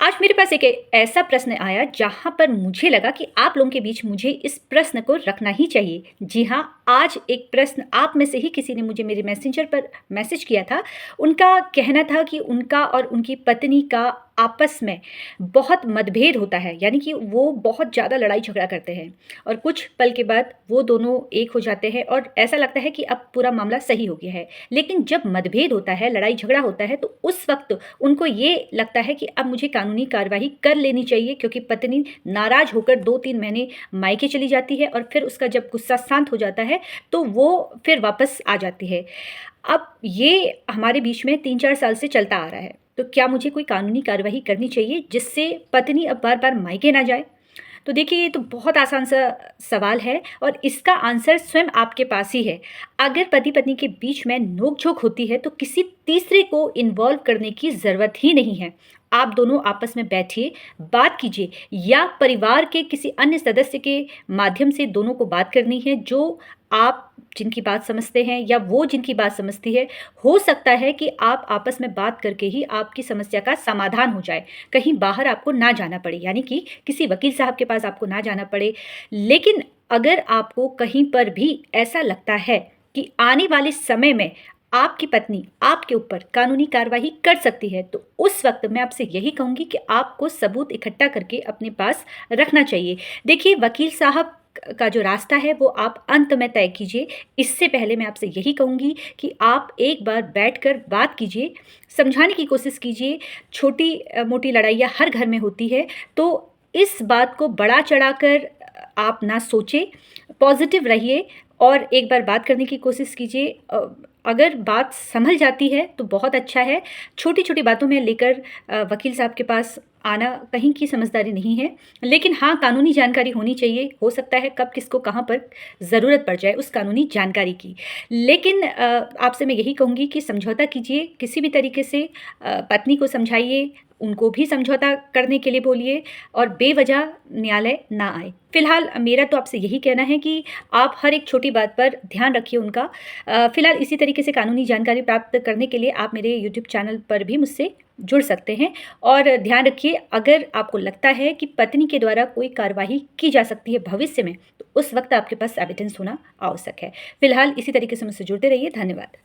आज मेरे पास एक ऐसा प्रश्न आया जहाँ पर मुझे लगा कि आप लोगों के बीच मुझे इस प्रश्न को रखना ही चाहिए। जी हाँ, आज एक प्रश्न आप में से ही किसी ने मुझे मेरे मैसेंजर पर मैसेज किया था। उनका कहना था कि उनका और उनकी पत्नी का आपस में बहुत मतभेद होता है, यानी कि वो बहुत ज़्यादा लड़ाई झगड़ा करते हैं और कुछ पल के बाद वो दोनों एक हो जाते हैं और ऐसा लगता है कि अब पूरा मामला सही हो गया है। लेकिन जब मतभेद होता है, लड़ाई झगड़ा होता है, तो उस वक़्त उनको ये लगता है कि अब मुझे कानूनी कार्रवाई कर लेनी चाहिए, क्योंकि पत्नी नाराज़ होकर 2-3 महीने मायके चली जाती है और फिर उसका जब गुस्सा शांत हो जाता है, तो वो फिर वापस आ जाती है। अब ये हमारे बीच में 3-4 साल से चलता आ रहा है, तो क्या मुझे कोई कानूनी कार्रवाई करनी चाहिए जिससे पत्नी अब बार-बार मायके ना जाए? तो देखिए, ये तो बहुत आसान सा सवाल है और इसका आंसर स्वयं आपके पास ही है। अगर पति-पत्नी के बीच में नोक-झोंक होती है तो किसी तीसरे को इन्वॉल्व करने की ज़रूरत ही नहीं है। आप दोनों आपस में बैठिए, बात कीजिए, या परिवार के किसी अन्य सदस्य के माध्यम से दोनों को बात करनी है, जो आप जिनकी बात समझते हैं या वो जिनकी बात समझती है। हो सकता है कि आप आपस में बात करके ही आपकी समस्या का समाधान हो जाए। कहीं बाहर आपको ना जाना पड़े, यानी कि किसी वकील साहब के पास आपको ना जाना पड़े। लेकिन अगर आपको कहीं पर भी ऐसा लगता है कि आने वाले समय में आपकी पत्नी आपके ऊपर कानूनी कार्रवाई कर सकती है, तो उस वक़्त मैं आपसे यही कहूँगी कि आपको सबूत इकट्ठा करके अपने पास रखना चाहिए। देखिए, वकील साहब का जो रास्ता है वो आप अंत में तय कीजिए। इससे पहले मैं आपसे यही कहूँगी कि आप एक बार बैठकर बात कीजिए, समझाने की कोशिश कीजिए। छोटी मोटी लड़ाइयाँ हर घर में होती है, तो इस बात को बढ़ा चढ़ाकर आप ना सोचें, पॉज़िटिव रहिए और एक बार बात करने की कोशिश कीजिए। अगर बात संभल जाती है तो बहुत अच्छा है। छोटी-छोटी बातों में लेकर वकील साहब के पास आना कहीं की समझदारी नहीं है। लेकिन हाँ, कानूनी जानकारी होनी चाहिए। हो सकता है कब किसको कहाँ पर ज़रूरत पड़ जाए उस कानूनी जानकारी की। लेकिन आपसे मैं यही कहूँगी कि समझौता कीजिए, किसी भी तरीके से पत्नी को समझाइए, उनको भी समझौता करने के लिए बोलिए और बेवजह न्यायालय ना आए। फ़िलहाल मेरा तो आपसे यही कहना है कि आप हर एक छोटी बात पर ध्यान रखिए उनका। फ़िलहाल इसी तरीके से कानूनी जानकारी प्राप्त करने के लिए आप मेरे यूट्यूब चैनल पर भी मुझसे जुड़ सकते हैं। और ध्यान रखिए, अगर आपको लगता है कि पत्नी के द्वारा कोई कार्यवाही की जा सकती है भविष्य में, तो उस वक़्त आपके पास एविडेंस होना आवश्यक है। फ़िलहाल इसी तरीके से मुझसे जुड़ते रहिए। धन्यवाद।